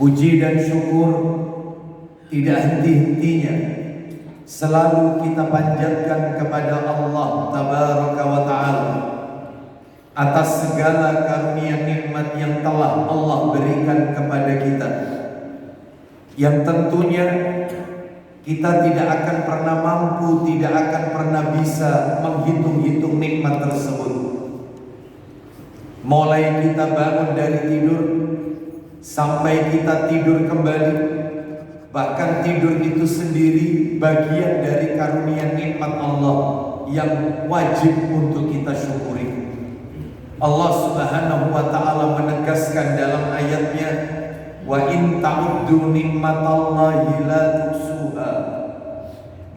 Puji dan syukur tidak henti-hentinya selalu kita panjatkan kepada Allah Tabaraka wa Ta'ala atas segala karunia nikmat yang telah Allah berikan kepada kita, yang tentunya kita tidak akan pernah mampu, tidak akan pernah bisa menghitung-hitung nikmat tersebut. Mulai kita bangun dari tidur sampai kita tidur kembali, bahkan tidur itu sendiri bagian dari karunia nikmat Allah yang wajib untuk kita syukuri. Allah Subhanahu wa Ta'ala menegaskan dalam ayatnya, wa in ta'uddu nikmatallahi la tuhsuha.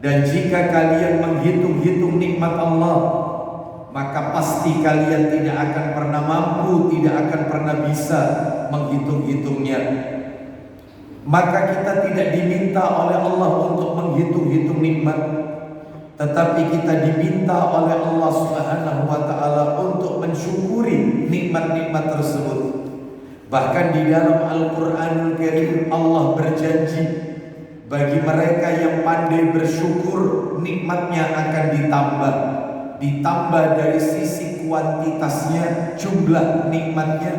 Dan jika kalian menghitung-hitung nikmat Allah, maka pasti kalian tidak akan pernah mampu, tidak akan pernah bisa menghitung-hitungnya. Maka kita tidak diminta oleh Allah untuk menghitung-hitung nikmat, tetapi kita diminta oleh Allah Subhanahu wa Ta'ala untuk mensyukuri nikmat-nikmat tersebut. Bahkan di dalam Al-Qur'anul Karim Allah berjanji, bagi mereka yang pandai bersyukur, nikmatnya akan ditambah dari sisi kuantitasnya, jumlah nikmatnya,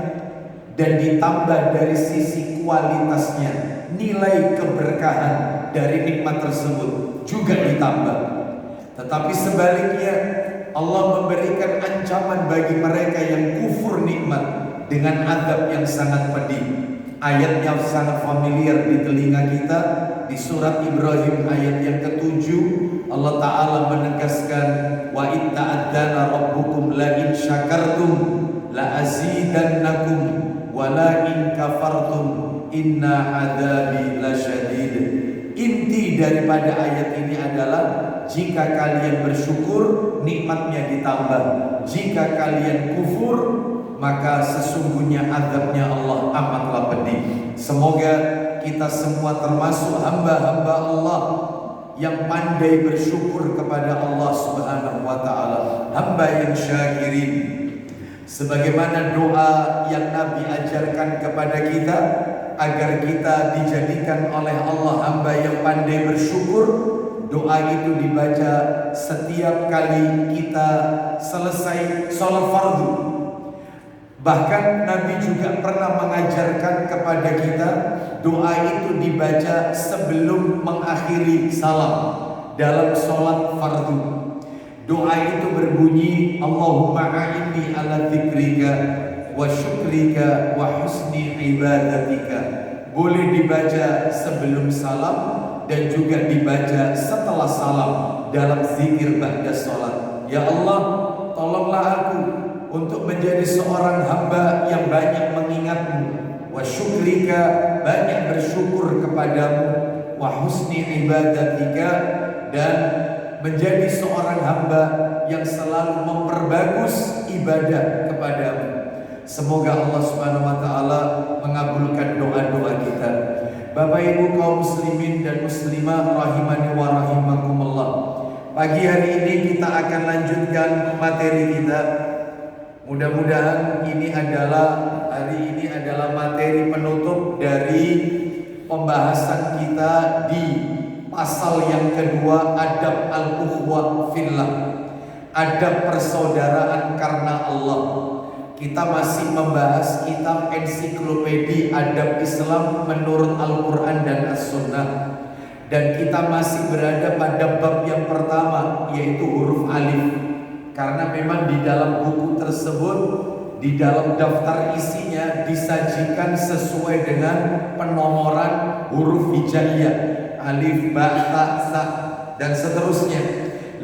dan ditambah dari sisi kualitasnya, nilai keberkahan dari nikmat tersebut juga ditambah. Tetapi sebaliknya, Allah memberikan ancaman bagi mereka yang kufur nikmat dengan azab yang sangat pedih. Ayatnya sangat familiar di telinga kita. Di surat Ibrahim ayat yang ke-7, Allah Ta'ala menegaskan, wa in ta'adzana rabbukum la in syakartum la azidannakum wa la in kafartum inna adabi lasyadid. Inti daripada ayat ini adalah, jika kalian bersyukur, nikmatnya ditambah. Jika kalian kufur, maka sesungguhnya azabnya Allah amatlah pedih. Semoga kita semua termasuk hamba-hamba Allah yang pandai bersyukur kepada Allah Subhanahu wa Ta'ala, hamba yang syakirin. Sebagaimana doa yang Nabi ajarkan kepada kita, agar kita dijadikan oleh Allah hamba yang pandai bersyukur. Doa itu dibaca setiap kali kita selesai sholat fardu. Bahkan Nabi juga pernah mengajarkan kepada kita, doa itu dibaca sebelum mengakhiri salam dalam sholat fardu. Doa itu berbunyi, Allahumma a'inni ala dzikrika wa syukrika wa husni ibadatika. Boleh dibaca sebelum salam dan juga dibaca setelah salam dalam zikir ba'da sholat. Ya Allah, tolonglah aku untuk menjadi seorang hamba yang banyak mengingat-Mu, wa syukrika, banyak bersyukur kepadamu, wa husni ibadatika, dan menjadi seorang hamba yang selalu memperbagus ibadah kepadamu. Semoga Allah Subhanahu wa Ta'ala mengabulkan doa-doa kita. Bapak Ibu kaum muslimin dan muslimah rahimani wa rahimakumullah, pagi hari ini kita akan lanjutkan materi kita. Mudah-mudahan hari ini adalah materi penutup dari pembahasan kita di pasal yang kedua, adab al-ukhuwah fillah, adab persaudaraan karena Allah. Kita masih membahas kitab ensiklopedi adab Islam menurut Al-Quran dan As-Sunnah, dan kita masih berada pada bab yang pertama, yaitu huruf alif. Karena memang di dalam buku tersebut, di dalam daftar isinya disajikan sesuai dengan penomoran huruf hijaiyah, alif, ba, ta, sa, dan seterusnya.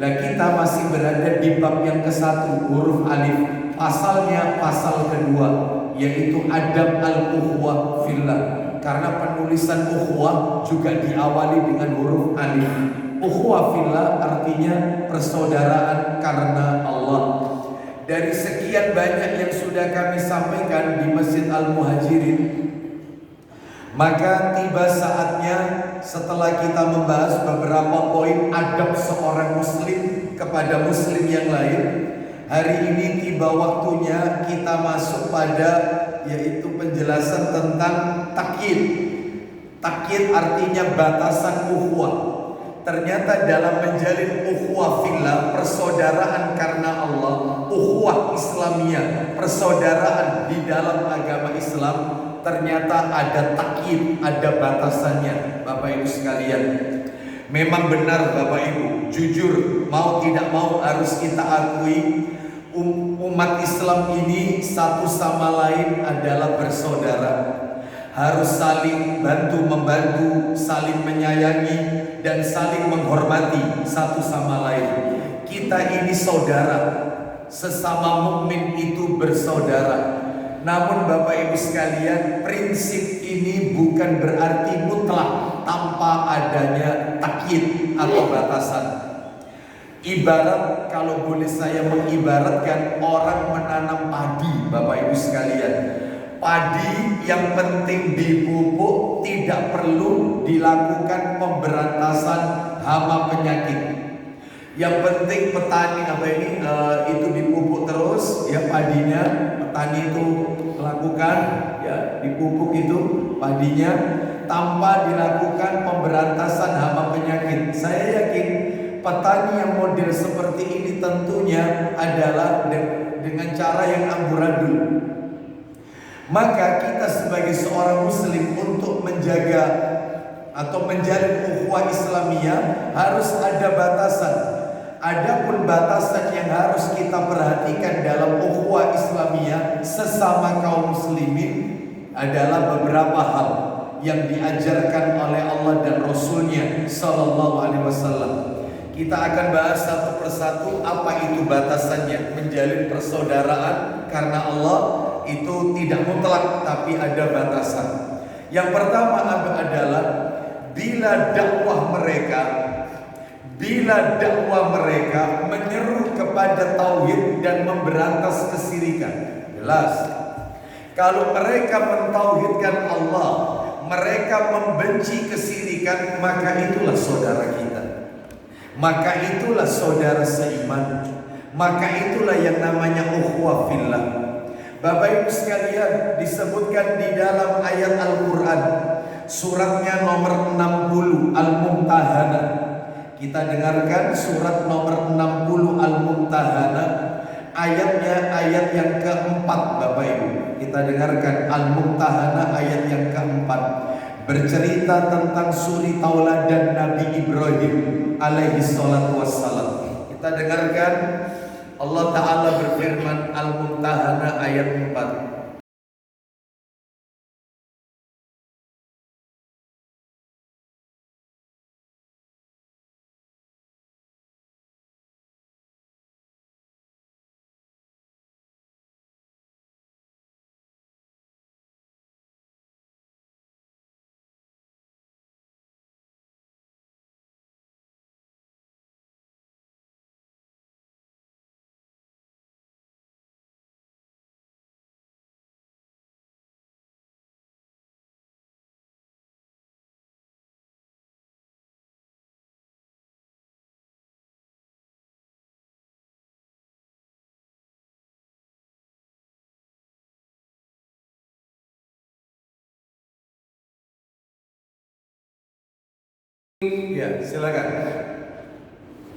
Nah, kita masih berada di bab yang ke-1, huruf alif. Pasalnya pasal kedua, yaitu adab al-ukhuwah fillah. Karena penulisan ukhuwah juga diawali dengan huruf alif. Ukhuwah fillah artinya persaudaraan karena Allah. Dari sekian banyak yang sudah kami sampaikan di Masjid Al-Muhajirin, maka tiba saatnya setelah kita membahas beberapa poin adab seorang muslim kepada muslim yang lain, hari ini tiba waktunya kita masuk pada yaitu penjelasan tentang takyid. Takyid artinya batasan ukhuwah. Ternyata dalam menjalin ukhuwah fillah, persaudaraan karena Allah, ukhuwah Islamiyah, persaudaraan di dalam agama Islam, ternyata ada takyid, ada batasannya, Bapak Ibu sekalian. Memang benar Bapak Ibu, jujur mau tidak mau harus kita akui, umat Islam ini satu sama lain adalah bersaudara. Harus saling bantu-membantu, saling menyayangi, dan saling menghormati satu sama lain. Kita ini saudara, sesama mukmin itu bersaudara. Namun Bapak Ibu sekalian, prinsip ini bukan berarti mutlak tanpa adanya takyid atau batasan. Ibarat, kalau boleh saya mengibaratkan, orang menanam padi, Bapak Ibu sekalian. Padi yang penting dipupuk, tidak perlu dilakukan pemberantasan hama penyakit. Yang penting petani itu dipupuk terus ya padinya, petani itu melakukan ya dipupuk itu padinya tanpa dilakukan pemberantasan hama penyakit. Saya yakin petani yang model seperti ini tentunya adalah dengan cara yang amburadul. Maka kita sebagai seorang muslim untuk menjaga atau menjalin ukhuwah Islamiyah harus ada batasan. Adapun batasan yang harus kita perhatikan dalam ukhuwah Islamiyah sesama kaum muslimin adalah beberapa hal yang diajarkan oleh Allah dan Rasulnya Sallallahu Alaihi Wasallam. Kita akan bahas satu persatu apa itu batasannya. Menjalin persaudaraan karena Allah itu tidak mutlak, tapi ada batasan. Yang pertama adalah bila dakwah mereka menyeru kepada tauhid dan memberantas kesyirikan. Jelas. Kalau mereka mentauhidkan Allah, mereka membenci kesyirikan, maka itulah saudara kita. Maka itulah saudara seiman. Maka itulah yang namanya ukhuwah fillah. Bapak Ibu sekalian, disebutkan di dalam ayat Al-Quran, suratnya nomor 60 Al-Mumtahanah. Kita dengarkan surat nomor 60 Al-Mumtahanah, ayatnya ayat yang keempat Bapak Ibu. Kita dengarkan Al-Mumtahanah ayat yang keempat, bercerita tentang suri tauladan Nabi Ibrahim alaihi salatu wassalam. Kita dengarkan Allah Ta'ala berfirman, Al-Mumtahanah ayat 4. Ya, silakan.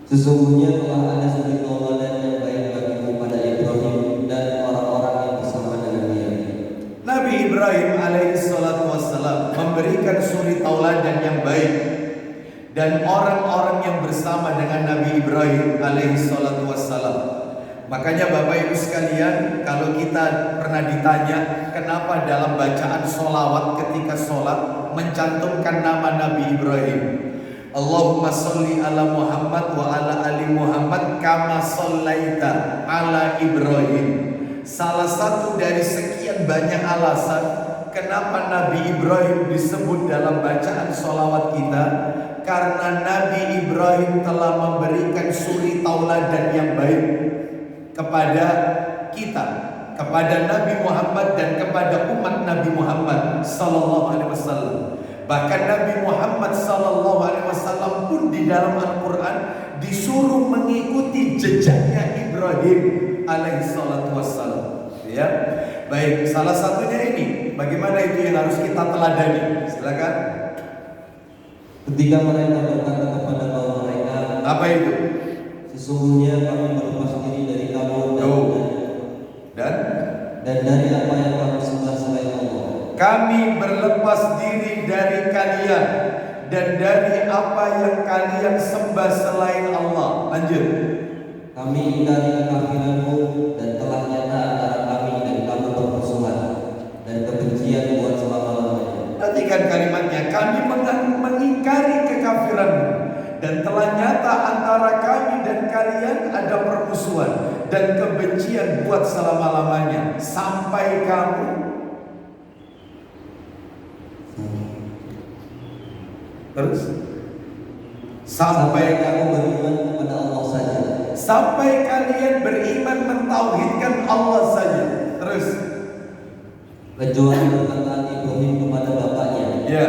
Sesungguhnya telah ada suri tauladan yang baik bagimu pada Ibrahim dan orang-orang yang bersama dengan dia. Nabi Ibrahim alaihi salatu wassalam memberikan suri tauladan yang baik, dan orang-orang yang bersama dengan Nabi Ibrahim alaihi salatu wassalam. Makanya Bapak Ibu sekalian, kalau kita pernah ditanya kenapa dalam bacaan sholawat ketika sholat mencantumkan nama Nabi Ibrahim, Allahumma sholli ala Muhammad wa ala ali Muhammad kama shollaita ala Ibrahim. Salah satu dari sekian banyak alasan kenapa Nabi Ibrahim disebut dalam bacaan sholawat kita, karena Nabi Ibrahim telah memberikan suri tauladan yang baik kepada kita, kepada Nabi Muhammad dan kepada umat Nabi Muhammad Sallallahu Alaihi Wasallam. Bahkan Nabi Muhammad Sallallahu Alaihi Wasallam pun di dalam Al-Quran disuruh mengikuti jejaknya Ibrahim alaihi salatu wassalam. Ya, Baik, salah satunya ini. Bagaimana itu yang harus kita teladani? Silakan. Ketika mereka berkata kepada kaum mereka, Apa itu? sesungguhnya kami berlepas diri dari kamu Dan dan dari apa yang kamu sembah selain Allah. kami berlepas diri dari kalian dan dari apa yang kalian sembah selain Allah. Lanjut. Kami ingkari kekafiranmu dan telah nyata antara kami dan kamu permusuhan dan kebencian buat selama-lamanya. Perhatikan kalimatnya, kami mengingkari kekafiranmu dan telah nyata antara kami dan kalian ada permusuhan dan kebencian buat selama-lamanya sampai kamu terus sampai Kamu beriman kepada Allah saja. sampai kalian beriman mentauhidkan Allah saja. Terus Kecuali perkataan Ibrahim kepada bapaknya, ya,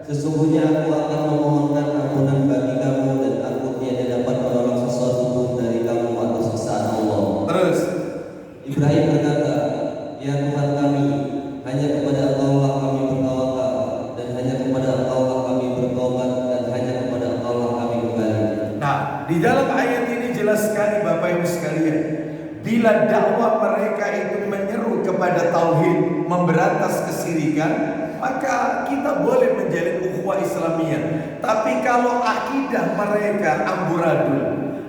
sesungguhnya aku akan memohonkan ampunan bagi kamu dan aku tiada dapat menolak sesuatu pun dari kamu atas siksaan Allah. terus Ibrahim berkata, ya Tuhan kami, hanya kepada Engkau-lah kami bertawakal dan hanya kepada Engkau-lah kami bertobat dan hanya kepada Engkau-lah kami kembali. nah, di dalam ayat ini jelas sekali Bapak Ibu sekalian, bila dakwah mereka itu menyeru kepada tauhid, memberantas kesyirikan, maka kita boleh menjalin ukhuwah Islamiyah. Tapi kalau akidah mereka amburadul,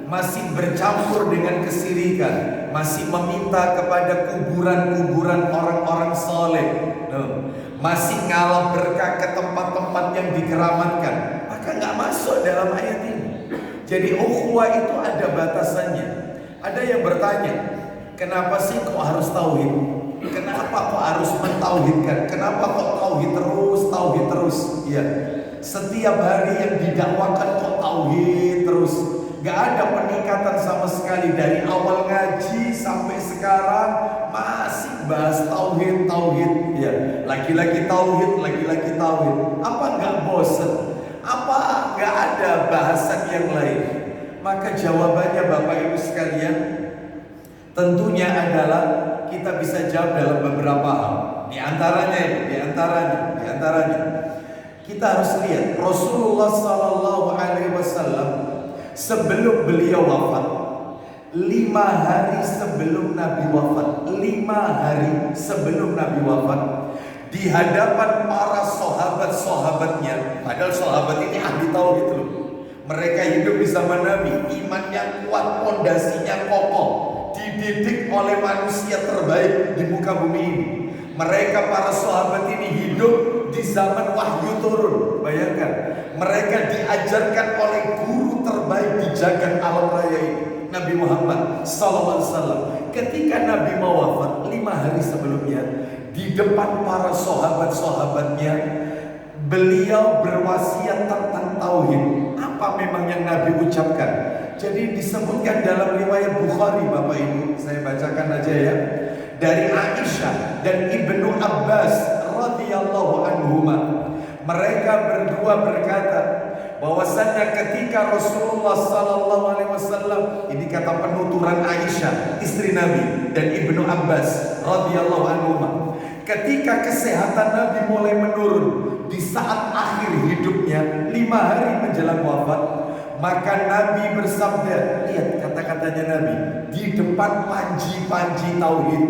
masih bercampur dengan kesyirikan, masih meminta kepada kuburan-kuburan orang-orang soleh, masih ngalah berkah ke tempat-tempat yang dikeramatkan, maka nggak masuk dalam ayat ini. Jadi ukhuwah itu ada batasannya. Ada yang bertanya, kenapa sih kok harus tauhid? Kenapa kok harus mentauhidkan? Kenapa kok tauhid terus? Ya, setiap hari yang didakwakan kok tauhid terus. Gak ada peningkatan sama sekali dari awal ngaji sampai sekarang masih bahas tauhid. Ya, lagi-lagi tauhid. Apa nggak bosen? Apa nggak ada bahasan yang lain? Maka jawabannya Bapak Ibu sekalian, tentunya adalah kita bisa jawab dalam beberapa hal. Di antaranya kita harus lihat Rasulullah Sallallahu Alaihi Wasallam sebelum beliau wafat, 5 hari sebelum Nabi wafat, di hadapan para sahabat-sahabatnya, padahal sahabat ini ahli tauhid loh. Mereka hidup bersama Nabi, imannya kuat, pondasinya kokoh, dididik oleh manusia terbaik di muka bumi ini. Mereka para sahabat ini hidup di zaman wahyu turun. Bayangkan, mereka diajarkan oleh guru terbaik di jagat alam raya ini, Nabi Muhammad SAW. Ketika Nabi mau wafat 5 hari sebelumnya, di depan para sahabat-sahabatnya, beliau berwasiat tentang tauhid. Apa memang yang Nabi ucapkan? Jadi disebutkan dalam riwayat Bukhari, Bapak Ibu, saya bacakan aja ya. Dari Aisyah dan Ibnu Abbas radhiyallahu anhuma, mereka berdua berkata bahwasannya ketika Rasulullah sallallahu alaihi wasallam, ini kata penuturan Aisyah, istri Nabi, dan Ibnu Abbas radhiyallahu anhuma, ketika kesehatan Nabi mulai menurun di saat akhir hidupnya, 5 hari menjelang wafat, maka Nabi bersabda, lihat kata-katanya Nabi, di depan panji-panji tauhid,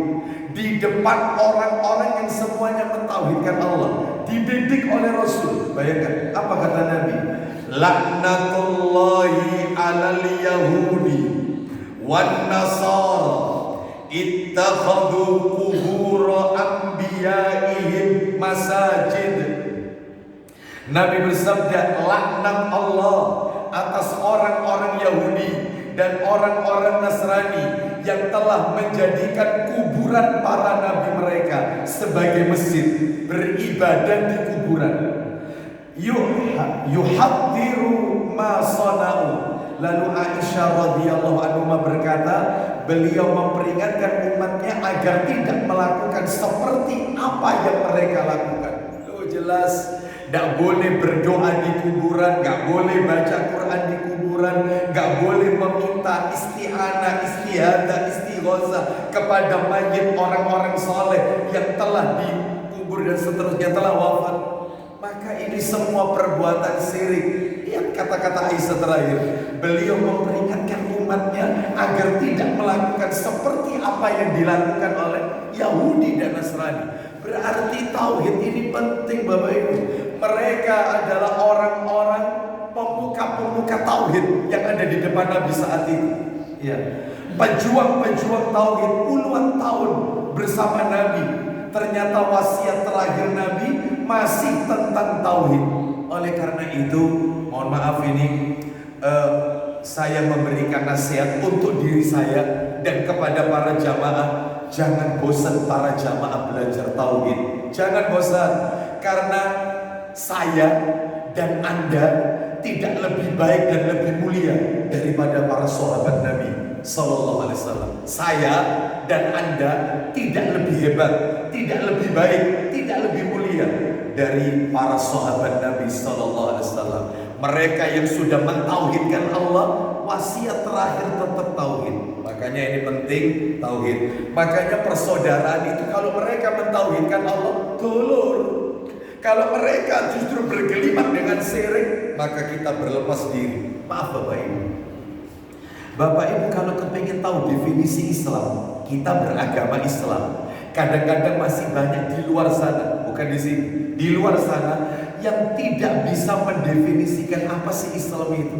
di depan orang-orang yang semuanya mentauhidkan Allah, dididik oleh Rasul. Bayangkan apa kata Nabi, laknatullahi alal yahudi wan nasara ittakhadhu qubur anbiya'ihim masajid. Nabi bersabda, laknat Allah atas orang-orang Yahudi dan orang-orang Nasrani yang telah menjadikan kuburan para nabi mereka sebagai masjid, beribadah di kuburan. Yuhaddiru ma sana'u. Lalu Aisyah radhiyallahu anha berkata, beliau memperingatkan umatnya agar tidak melakukan seperti apa yang mereka lakukan. Jelas, gak boleh berdoa di kuburan, gak boleh baca Quran di kuburan, gak boleh meminta isti'anah, istihadah, istighfar beristighosah kepada mayit orang-orang soleh yang telah dikubur dan seterusnya, telah wafat. Maka ini semua perbuatan syirik. Lihat kata-kata Aisyah terakhir, beliau memperingatkan umatnya agar tidak melakukan seperti apa yang dilakukan oleh Yahudi dan Nasrani. Berarti tauhid ini penting Bapak Ibu. Mereka adalah orang-orang pemuka-pemuka tauhid yang ada di depan Nabi saat itu. Ya, pejuang-pejuang tauhid puluhan tahun bersama Nabi. Ternyata wasiat terakhir Nabi masih tentang tauhid. Oleh karena itu, mohon maaf ini saya memberikan nasihat untuk diri saya dan kepada para jamaah. Jangan bosan para jamaah belajar tauhid. Jangan bosan, karena saya dan Anda tidak lebih baik dan lebih mulia daripada para sahabat Nabi Sallallahu Alaihi Wasallam. Saya dan Anda tidak lebih hebat, tidak lebih baik, tidak lebih mulia dari para sahabat Nabi Sallallahu Alaihi Wasallam. Mereka yang sudah mentauhidkan Allah, wasiat terakhir tetap tauhid. Makanya ini penting tauhid. Makanya persaudaraan itu kalau mereka mentauhidkan Allah, dulur. Kalau mereka justru bergelimat dengan syirik, maka kita berlepas diri. Maaf Bapak Ibu. Bapak Ibu kalau kepingin tahu definisi Islam, kita beragama Islam. Kadang-kadang masih banyak di luar sana, bukan di sini, di luar sana yang tidak bisa mendefinisikan apa sih Islam itu.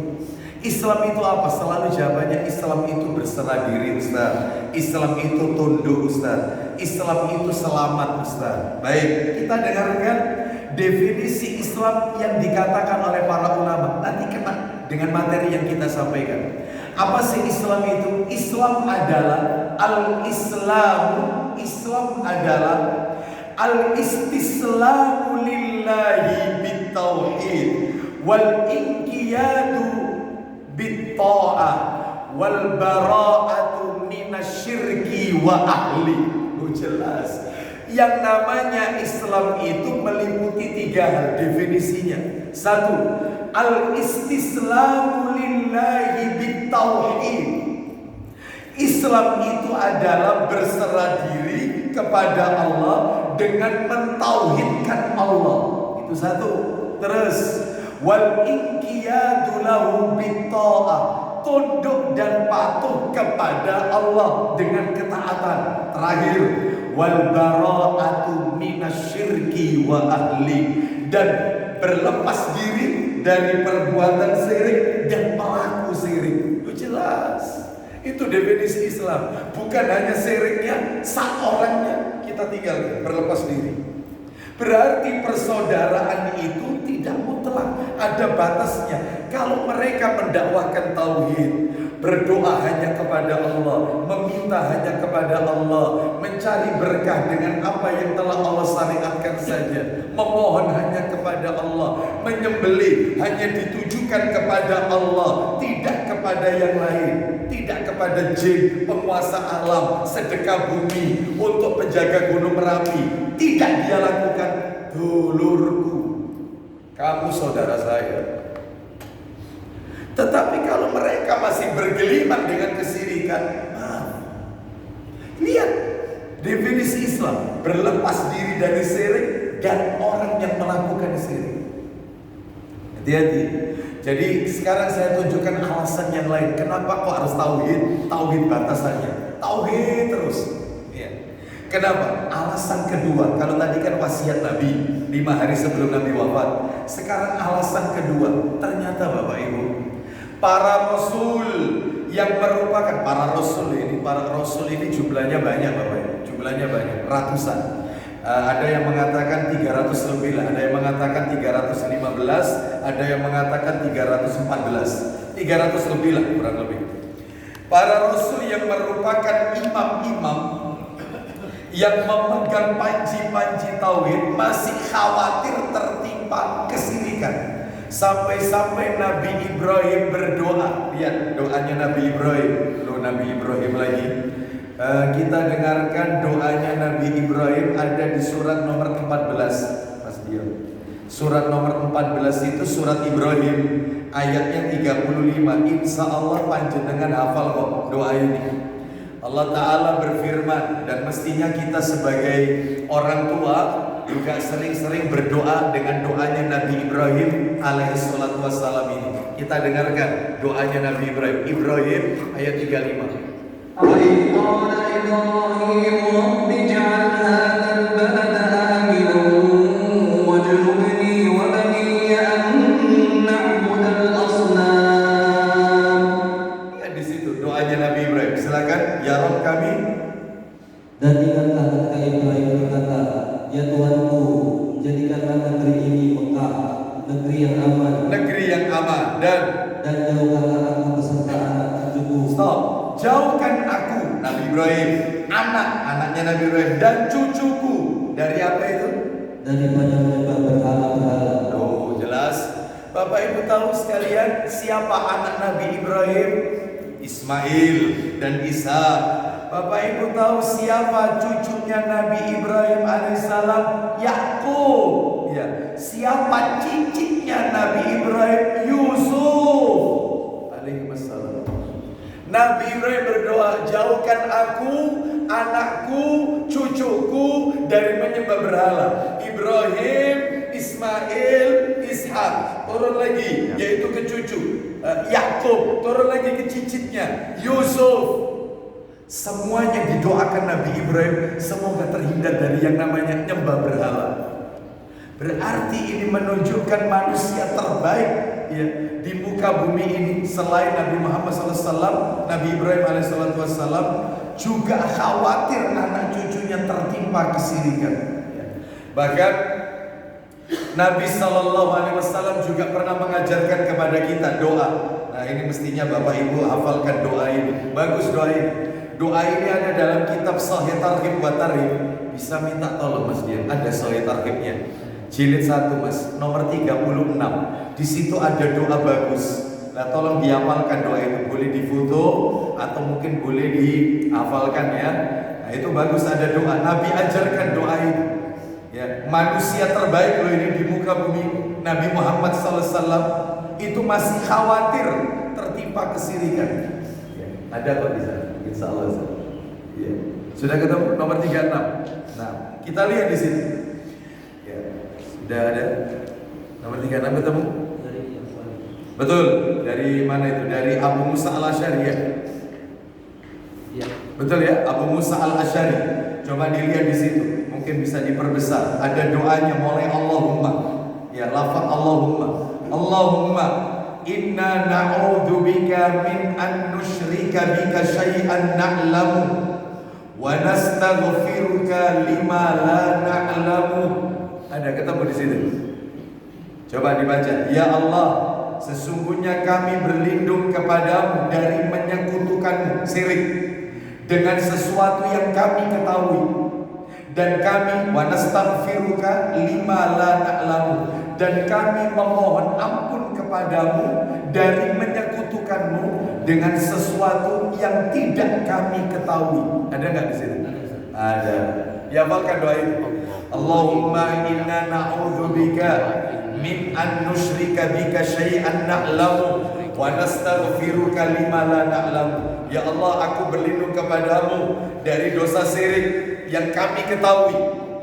Islam itu apa? Selalu jawabannya Islam itu berserah diri Ustaz. Islam itu tunduk Ustaz. Islam itu selamat Ustaz. Baik, kita dengarkan definisi Islam yang dikatakan oleh para ulama. Nanti kena dengan materi yang kita sampaikan. Apa sih Islam itu? Islam adalah al-Islamu. Islam adalah al-istislamu lillahi bitauhid wal inqiyadu bitta'ah wal bara'atu minasyirki wa ahli. Jelas. Yang namanya Islam itu meliputi 3 hal definisinya. 1, al-istislamu lillahi bitauhid. Islam itu adalah berserah diri kepada Allah dengan mentauhidkan Allah. Itu 1. Terus wal inqiyadu lahu bitta'ah, tunduk dan patuh kepada Allah dengan ketaatan. Terakhir, wal bara'atu minasyirki wa ahli, dan berlepas diri dari perbuatan syirik dan pelaku syirik. Itu jelas. Itu definisi Islam. Bukan hanya syiriknya, sak orangnya kita tinggalkan, berlepas diri. Berarti persaudaraan itu tidak mutlak, ada batasnya. Kalau mereka mendakwahkan tauhid, berdoa hanya kepada Allah, meminta hanya kepada Allah, mencari berkah dengan apa yang telah Allah syariatkan saja, memohon hanya kepada Allah, menyembelih hanya ditujukan kepada Allah, tidak kepada yang lain, tidak kepada jin, penguasa alam, sedekah bumi, untuk penjaga gunung Merapi, tidak dia lakukan. Dulurku, kamu saudara saya. Tetapi kalau mereka masih bergelimat dengan kesyirikan, lihat definisi Islam, berlepas diri dari syirik dan orang yang melakukan syirik. Hati-hati. Jadi sekarang saya tunjukkan alasan yang lain. Kenapa kok harus tauhid? Tauhid batasannya, tauhid terus. Kenapa? Alasan kedua, kalau tadi kan wasiat Nabi 5 hari sebelum Nabi wafat. Sekarang alasan kedua, ternyata Bapak Ibu, para rasul yang merupakan para rasul ini jumlahnya banyak Bapak Ibu, jumlahnya banyak, ratusan. Ada yang mengatakan 300 lebih lah, ada yang mengatakan 315, ada yang mengatakan 314, 300 lebih lah kurang lebih. Para rasul yang merupakan imam-imam yang memegang panji-panji tauhid masih khawatir tertimpa kesyirikan. Sampai-sampai Nabi Ibrahim berdoa. Lihat doanya Nabi Ibrahim. Loh, Nabi Ibrahim lagi. Kita dengarkan doanya Nabi Ibrahim, ada di surat nomor 14. Mas Dio. Surat nomor 14 itu surat Ibrahim, ayatnya 35. Insya Allah panjenengan hafal kok doa ini. Allah Ta'ala berfirman, dan mestinya kita sebagai orang tua juga sering-sering berdoa dengan doanya Nabi Ibrahim alaihissalatu wassalam ini. Kita dengarkan doanya Nabi Ibrahim. Ibrahim ayat 35. وَإِذْ قَالَ إِبْرَاهِيمُ رَبِّ اجْعَلْ هَٰذَا الْبَلَدَ آمِنًا وَاجْنُبْنِي وَبَنِيَّ أَن نَّعْبُدَ الْأَصْنَامَ. Ya, di situ doanya Nabi Ibrahim. Silakan, ya Rabb kami. Dan ingatlah ketika Ibrahim berkata, ya Tuhanku, jadikanlah negeri ini Mekah, negeri yang aman, dan jauhkanlah aku beserta anak cucuku. Stop. Jauhkan aku, Nabi Ibrahim, anaknya Nabi Ibrahim, dan cucuku dari apa itu? Daripada menyembah berhala-berhala. Oh, jelas. Bapak Ibu tahu sekalian siapa anak Nabi Ibrahim? Ismail dan Isa. Bapak Ibu tahu siapa cucunya Nabi Ibrahim alaihissalam? Yakub. Ya. Siapa cicitnya Nabi Ibrahim? Yusuf alaihissalam. Nabi Ibrahim berdoa, jauhkan aku, anakku, cucuku dari menyembah berhala. Ibrahim, Ismail, Ishak, turun lagi yaitu ke cucu. Yakub, turun lagi ke cicitnya, Yusuf. Semuanya didoakan Nabi Ibrahim semoga terhindar dari yang namanya nyembah berhala. Berarti ini menunjukkan manusia terbaik ya di muka bumi ini selain Nabi Muhammad SAW. Nabi Ibrahim alaihissalam juga khawatir anak cucunya tertimpa kesirikan ya. Bahkan Nabi SAW juga pernah mengajarkan kepada kita doa. Nah, ini mestinya Bapak Ibu hafalkan doa ini. Bagus doa ini. Doa ini ada dalam kitab Shahih Targhib wa Tarhib. Bisa minta tolong Mas dia, ada Shahih Targhibnya. Jilid 1 Mas, nomor 36. Di situ ada doa bagus. Nah, tolong dihafalkan doa itu. Boleh difoto atau mungkin boleh dihafalkan ya. Nah, itu bagus, ada doa. Nabi ajarkan doa itu. Ya, manusia terbaik loh ini di muka bumi, Nabi Muhammad SAW itu masih khawatir tertimpa kesirikan. Ya, ada kok di sana, insya Allah. Ya. Sudah ketemu nomor 36. Nah, kita lihat di sini. Ya, sudah ada nomor 36 ketemu. Betul, dari mana itu? Dari Abu Musa al-Asy'ari ya? Ya. Betul ya, Abu Musa al-Asy'ari. Coba dilihat di situ. Mungkin bisa diperbesar. Ada doanya mulai Allahumma. Ya, lafaz Allahumma. Allahumma inna na'udzubika min an nusyrika bika syai'an na'lamu wa nastaghfiruka lima la na'lamu. Ada ketemu di situ. Coba dibaca. Ya Allah, sesungguhnya kami berlindung kepadamu dari menyekutukanmu syirik dengan sesuatu yang kami ketahui, dan kami wa nastaghfiruka lima la na'lamu, dan kami memohon ampun kepadamu dari menyekutukanmu dengan sesuatu yang tidak kami ketahui. Ada nggak di sini? Ada. Ya, hafalkan doa itu. Allahumma inna na'udzubika min an nusyrika bika syai'an na'lamu wa nastaghfiruka lima la na'lamu. Ya Allah, aku berlindung kepadamu dari dosa syirik yang kami ketahui,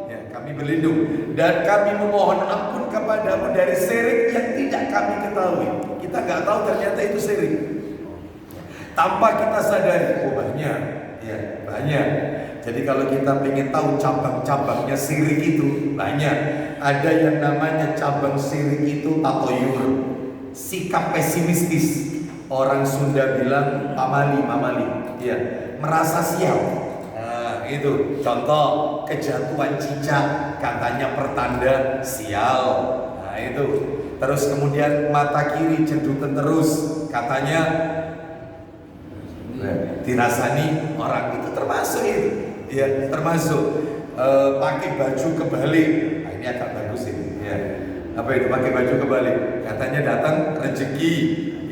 ya, kami berlindung, dan kami memohon ampun kepadamu dari syirik yang tidak kami ketahui. Kita nggak tahu ternyata itu syirik. Tanpa kita sadari, oh banyak, ya banyak. Jadi kalau kita ingin tahu cabang-cabangnya syirik itu banyak. Ada yang namanya cabang syirik itu tatoyur, sikap pesimistis. Orang Sunda bilang pamali, ya, merasa sial. Itu contoh kejatuhan cicak, katanya pertanda sial. Nah itu. Terus kemudian mata kiri cedutan terus, katanya dirasani orang, itu termasuk itu. Ya, termasuk pakai baju kebalik. Nah, ini agak bagus ini. Ya. Apa itu pakai baju kebalik? Katanya datang rezeki.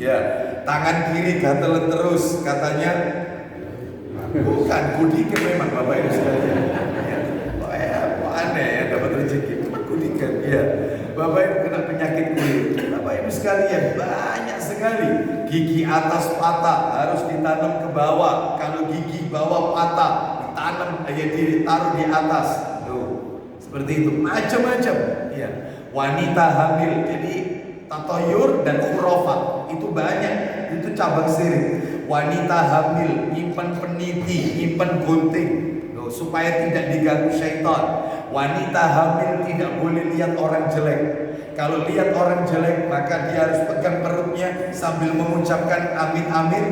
Ya, tangan kiri gatel terus, katanya bukan kudikan memang Bapak Ibu sekalian. Ya, aneh ya dapat rezeki, cuma kudikan. Ya, Bapak Ibu kena penyakit kulit. Bapak Ibu sekalian banyak sekali. Gigi atas patah harus ditanam ke bawah. Kalau gigi bawah patah, ditanam, ditaruh di atas. Tuh, seperti itu, macam-macam. Ya, wanita hamil, jadi tatoyur dan khurafat itu banyak, itu cabang syirik. Wanita hamil nyimpan peniti, nyimpan gunting, tuh, supaya tidak diganggu syaitan. Wanita hamil tidak boleh lihat orang jelek. Kalau lihat orang jelek, maka dia harus pegang perutnya sambil mengucapkan amin amin.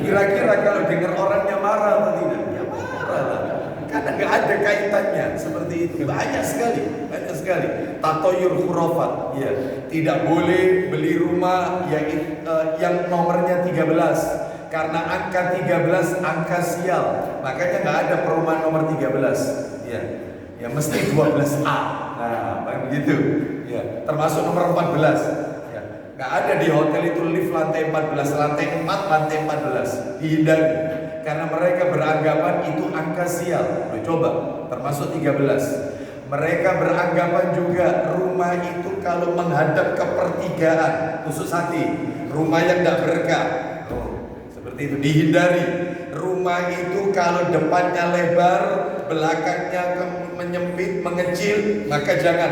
Kira-kira kalau dengar orangnya marah atau tidak? Ya marah lah. Karena nggak ada kaitannya seperti itu. Banyak sekali, banyak sekali. Tatoyur khurafat, ya. Tidak boleh beli rumah yang nomornya 13. Karena angka 13 angka sial. Makanya nggak ada perumahan nomor 13. Ya, ya mesti 12A. Nah, begitu. Ya, termasuk nomor 14. Ya, nggak ada di hotel itu lift lantai 14, lantai 4, lantai 14. Dihindari. Karena mereka beranggapan itu angka sial. Coba, termasuk 13. Mereka beranggapan juga rumah itu kalau menghadap ke pertigaan, khusus hati, rumah yang tidak berkah. Seperti itu, dihindari. Rumah itu kalau depannya lebar, belakangnya menyempit, mengecil, maka jangan.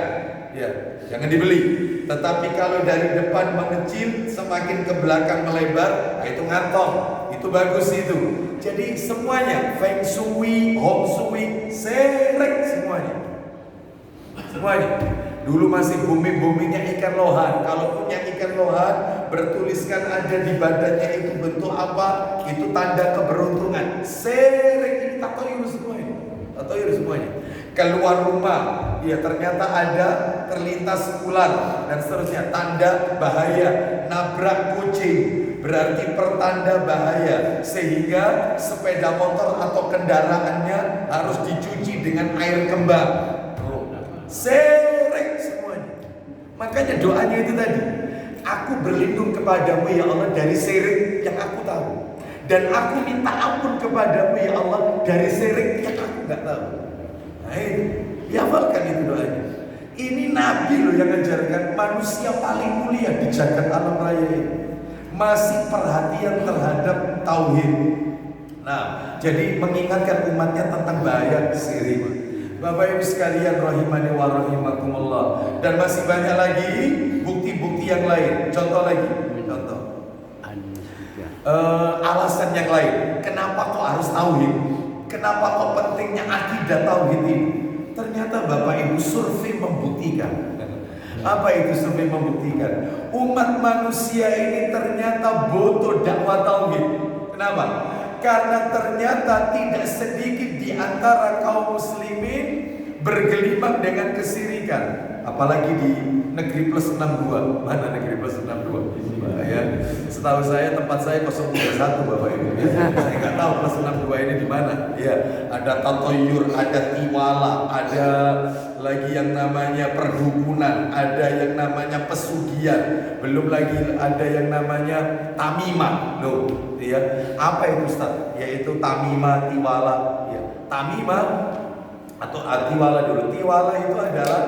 Ya, jangan dibeli. Tetapi kalau dari depan mengecil, semakin ke belakang melebar, itu ngantong. Itu bagus itu. Jadi semuanya, feng shui, hong shui, serek semuanya. Semuanya. Dulu masih booming-boomingnya ikan lohan. Kalau punya ikan lohan, bertuliskan ada di badannya itu bentuk apa, itu tanda keberuntungan. Serek, ini tatoyur semuanya. Tatoyur semuanya. Keluar rumah, ya ternyata ada terlintas ular dan seterusnya. Tanda bahaya. Nabrak kucing, berarti pertanda bahaya. Sehingga sepeda motor atau kendaraannya harus dicuci dengan air kembang. Serek semuanya. Makanya doanya itu tadi, aku berlindung kepadamu ya Allah dari syirik yang aku tahu, dan aku minta ampun kepadamu ya Allah dari syirik yang aku nggak tahu. Nah itu, dihafalkan itu doanya. Ini Nabi loh yang mengajarkan, manusia paling mulia di jagat alam raya ini masih perhatian terhadap tauhid. Nah, jadi mengingatkan umatnya tentang bahaya syirik. Bapak Ibu sekalian rahimani wa rahimakumullah. Dan masih banyak lagi bukti-bukti yang lain. Contoh lagi, contoh. Alasan yang lain. Kenapa kok harus tauhid? Kenapa kok pentingnya akidah tauhid ini? Ternyata Bapak Ibu survei membuktikan. Apa itu survei membuktikan? Umat manusia ini ternyata butuh dakwah tauhid. Kenapa? Karena ternyata tidak sedikit di antara kaum muslimin bergelimang dengan kesirikan. Apalagi di negeri plus 62. Mana negeri plus 62? Ya, setahu saya tempat saya 031 Bapak Ibu. Ya. Saya nggak tahu plus 62 ini di mana. Ya, ada tatoyur, ada tiwala, ada lagi yang namanya perdukunan, ada yang namanya pesugihan, belum lagi ada yang namanya tamimah. Loh, ya. Apa itu Ustaz? Yaitu tamimah, tiwala. Ya. Tamimah atau tiwala dulu. Tiwala itu adalah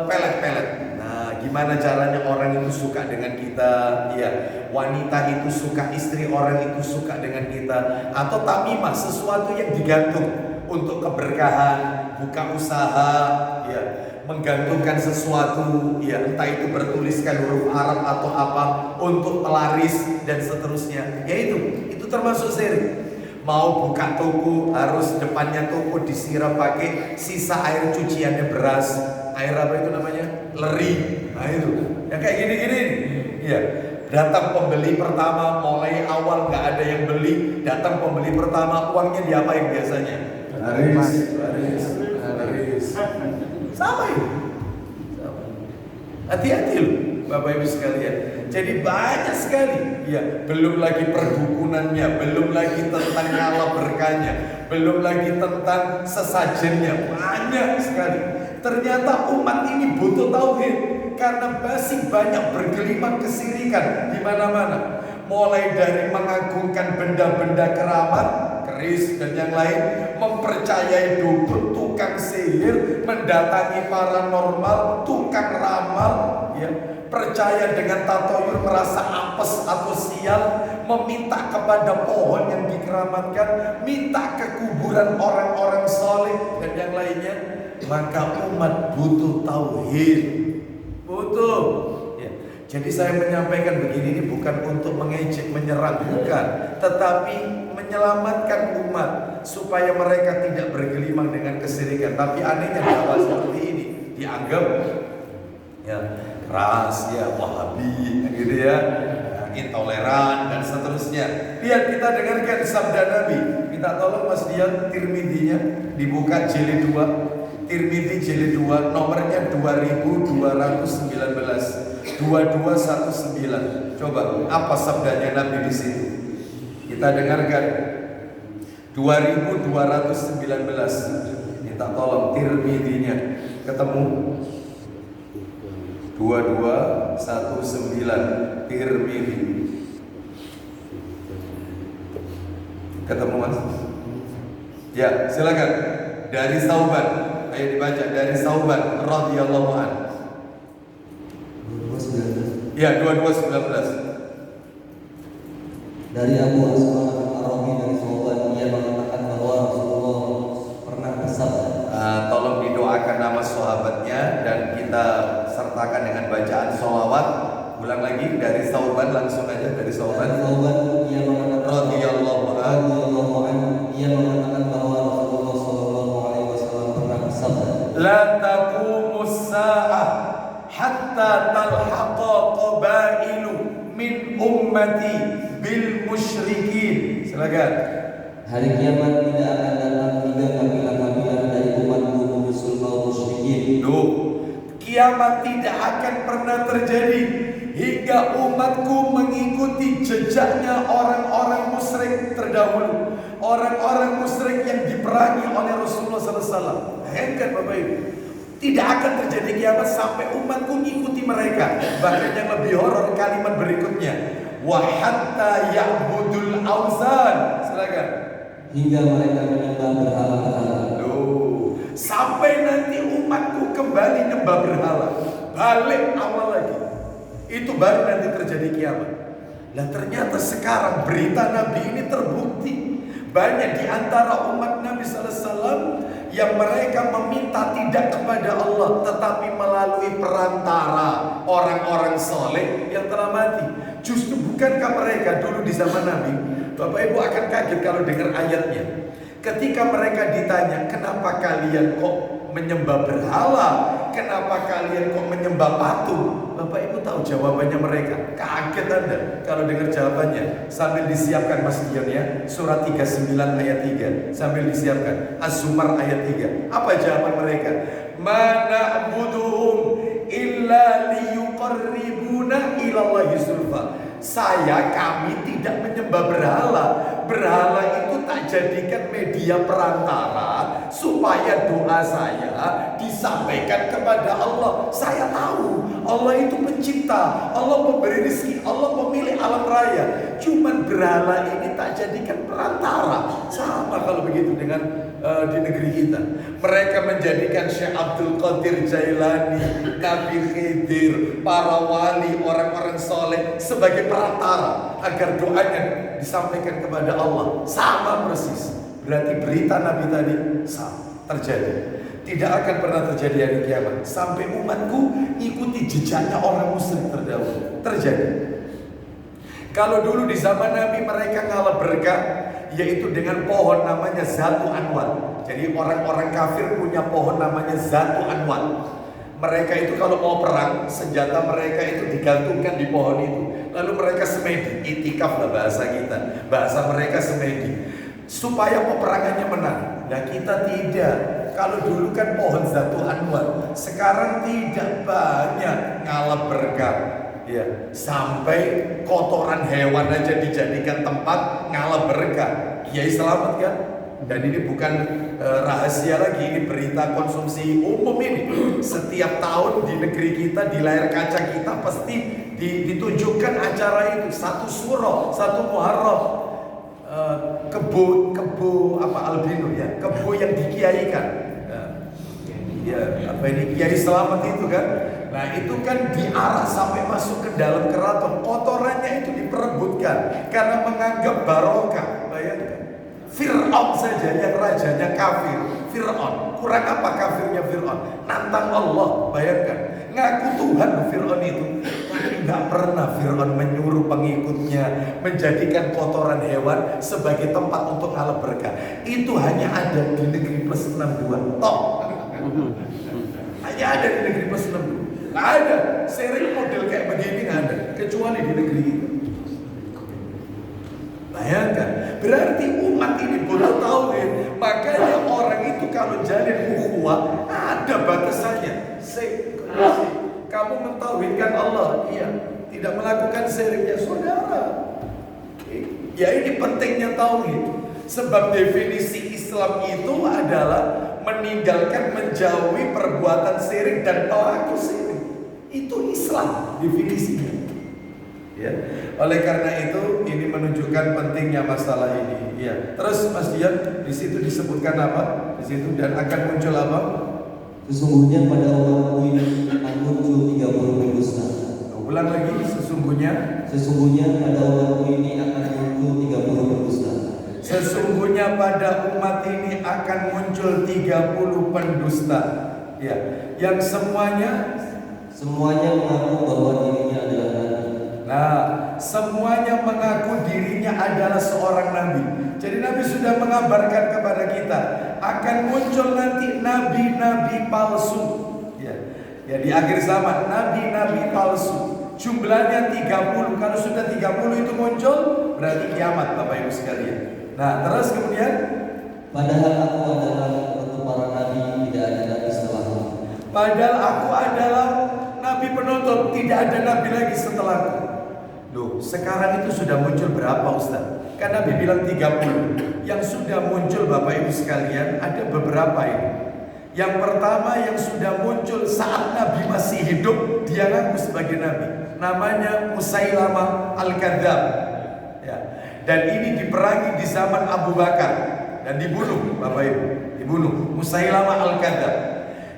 pelet-pelet. Nah, gimana caranya orang itu suka dengan kita? Ya, wanita itu suka, istri orang itu suka dengan kita. Atau tamimah, sesuatu yang digantung untuk keberkahan, buka usaha, ya, menggantungkan sesuatu, ya, entah itu bertuliskan huruf Arab atau apa untuk pelaris dan seterusnya. Ya itu termasuk syirik. Mau buka toko harus depannya toko disiram pakai sisa air cuciannya beras, air apa itu namanya, leri. Nah itu, yang kayak gini-gini, ya. Datang pembeli pertama, mulai awal nggak ada yang beli, datang pembeli pertama, uangnya diapain biasanya? Laris. Sama itu. Hati-hati loh, Bapak Ibu sekalian. Jadi banyak sekali, ya. Belum lagi perdukunannya, belum lagi tentang nyala berkahnya, belum lagi tentang sesajennya, banyak sekali. Ternyata umat ini butuh tauhid karena masih banyak bergelimang kesirikan di mana-mana. Mulai dari mengagungkan benda-benda keramat, keris dan yang lain, mempercayai dukun, tukang sihir, mendatangi paranormal, tukang ramal, ya. percaya dengan tatoyur, merasa apes atau sial, meminta kepada pohon yang dikeramatkan, minta ke kuburan orang-orang soleh dan yang lainnya, maka umat butuh tauhid. Butuh. Ya. Jadi saya menyampaikan begini ini bukan untuk mengejek, menyerang, bukan, tetapi menyelamatkan umat supaya mereka tidak bergelimang dengan kesyirikan. Tapi anehnya dakwah seperti ini dianggap ya keras, ya wahabi, gitu ya, intoleran dan seterusnya. Lihat, kita dengarkan sabda Nabi. Minta tolong Mas Dian, Tirmidhinya dibuka jilid 2. Tirmidhi jilid 2, nomornya 2219, 2219. Coba apa sabdanya Nabi di situ? Kita dengarkan 2219. Minta tolong Tirmidhinya. Ketemu? 2219 Tirmidhi. Ketemu Mas? Ya, silakan. Dari Sauban. Ayo dibaca dari Sauban radhiyallahu an. 2219. Ya, 2219. Dari Abu Asma Al-Arabi dari Sauban, ia mengatakan bahwa Rasulullah pernah bersabda. Tolong didoakan nama sahabatnya dan kita sertakan dengan bacaan sholawat. Ulang lagi dari Sauban, langsung aja dari Sauban. Dari Sauban, ia mengatakan Radhiyallahu an, ia mengatakan bahwa Rasulullah sallallahu alaihi wasallam pernah bersabda. La taqumus sa'ah hatta talhaqa qabailu min ummati bil musyrikin. Silakan. Hari kiamat tidak akan datang hingga kabilah-kabilah dari umatku menyusul kaum musyrikin. Duh, kiamat tidak akan pernah terjadi hingga umatku mengikuti jejaknya orang-orang musyrik terdahulu, orang-orang musyrik yang diperangi oleh Rasulullah SAW. Bayangkan Bapak Ibu, tidak akan terjadi kiamat sampai umatku mengikuti mereka. Bahkan yang lebih horor kalimat berikutnya, wa hatta ya'budul awzan. Silakan. Hingga mereka menyembah berhala-berhala. Loh, sampai nanti umatku kembali nyembah berhala, balik awal lagi. Itu baru nanti terjadi kiamat. Nah ternyata sekarang berita Nabi ini terbukti. Banyak di antara umat Nabi SAW yang mereka meminta tidak kepada Allah, tetapi melalui perantara orang-orang soleh yang telah mati. Justru bukankah mereka dulu di zaman Nabi, Bapak Ibu akan kaget kalau dengar ayatnya. Ketika mereka ditanya, kenapa kalian kok menyembah berhala? Kenapa kalian kok menyembah patung? Bapak Ibu tahu jawabannya mereka. Kaget Anda kalau dengar jawabannya. Sambil disiapkan Mas Dion ya. Surat 39 ayat 3. Sambil disiapkan. Az-Zumar ayat 3. Apa jawaban mereka? Ma na'buduhum illa liyuqarribuna ilallahi zulfa. Kami tidak menyembah berhala. Berhala itu tak jadikan media perantara supaya doa saya disampaikan kepada Allah. Saya tahu Allah itu pencipta, Allah pemberi rezeki, Allah pemilik alam raya. Cuman berhala ini tak jadikan perantara. Sama kalau begitu dengan di negeri kita. Mereka menjadikan Syekh Abdul Qadir Jailani, Nabi Khidir, para wali, orang-orang soleh sebagai perantara agar doanya disampaikan kepada Allah. Sama persis. Berarti berita Nabi tadi sama terjadi. Tidak akan pernah terjadi hari kiamat sampai umatku ikuti jejaknya orang musyrik terdahulu. Terjadi. Kalau dulu di zaman Nabi mereka ngalah berkah, yaitu dengan pohon namanya Zatu Anwar. Jadi orang-orang kafir punya pohon namanya Zatu Anwar. Mereka itu kalau mau perang, senjata mereka itu digantungkan di pohon itu. Lalu mereka semedi, itikaf lah bahasa kita. Bahasa mereka semedi, supaya peperangannya menang. Nah kita tidak. Kalau dulu kan pohon Zatu Anwar, sekarang tidak banyak ngalah berkah. Ya, sampai kotoran hewan aja dijadikan tempat ngalah berkah. Kiai selamat kan? Dan ini bukan rahasia lagi, ini berita konsumsi umum ini. Setiap tahun di negeri kita, di layar kaca kita pasti ditunjukkan acara itu. Satu Suro, satu Muharram, kebo apa albino ya, kebo yang dikiaikan. ya apa ini Kiai Selamat itu kan. Nah itu kan diarak sampai masuk ke dalam keraton. Kotorannya itu diperebutkan karena menganggap barokah. Bayangkan Fir'aun saja yang rajanya kafir, Fir'aun. Kurang apa kafirnya Fir'aun? Nantang Allah, bayangkan. Ngaku Tuhan Fir'aun itu. Tapi nggak pernah Fir'aun menyuruh pengikutnya menjadikan kotoran hewan sebagai tempat untuk ngalap berkah. Itu hanya ada di negeri plus 62. Tok. Hanya ada di negeri plus 62. Nggak ada. Sering model kayak begini nggak ada. Kecuali di negeri itu. Bayangkan, berarti umat ini butuh tauhid. Makanya orang itu kalau jalin ukhuwah ada batasannya. Kamu mentauhidkan Allah, iya. Tidak melakukan syirik, ya saudara. Ya ini pentingnya tauhid. Sebab definisi Islam itu adalah meninggalkan, menjauhi perbuatan syirik dan pelaku syirik. Itu Islam definisinya. Ya. Oleh karena itu ini menunjukkan pentingnya masalah ini. Ya. Terus Mas Dian di situ disebutkan apa? Di situ dan akan muncul apa? Sesungguhnya pada umatku ini akan muncul 30 pendusta. Ulang lagi, sesungguhnya pada umatku ini akan muncul 30 pendusta. Sesungguhnya pada umat ini akan muncul 30 pendusta. Ya, yang semuanya mengaku bahwa dirinya adalah nabi. Nah, semuanya mengaku dirinya adalah seorang nabi. Jadi Nabi sudah mengabarkan kepada kita akan muncul nanti nabi-nabi palsu. Ya di akhir zaman nabi-nabi palsu. Jumlahnya 30. Kalau sudah 30 itu muncul berarti kiamat Bapak Ibu sekalian. Nah, terus kemudian padahal aku adalah penutup para nabi, tidak ada nabi setelahku. Padahal aku adalah nabi penutup, tidak ada nabi lagi setelahku. Loh, sekarang itu sudah muncul berapa Ustaz? Kan Nabi bilang 30. Yang sudah muncul Bapak Ibu sekalian ada beberapa ini. Yang pertama yang sudah muncul saat Nabi masih hidup, dia ngaku sebagai nabi. Namanya Musailamah Al-Kadzab. Ya. Dan ini diperangi di zaman Abu Bakar dan dibunuh Bapak Ibu. Dibunuh Musailamah Al-Kadzab.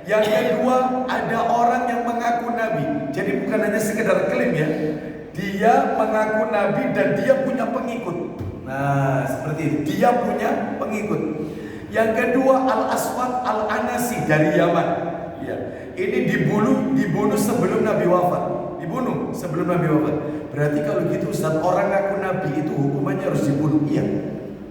Yang kedua ada orang yang mengaku nabi. Jadi bukan hanya sekedar klaim ya. Dia mengaku nabi dan dia punya pengikut. Nah, seperti itu. Dia punya pengikut. Yang kedua Al-Aswad Al-Anasi dari Yaman. Ya. Ini dibunuh sebelum Nabi wafat. Dibunuh sebelum Nabi wafat. Berarti kalau gitu Ustaz, orang ngaku nabi itu hukumannya harus dibunuh. Iya.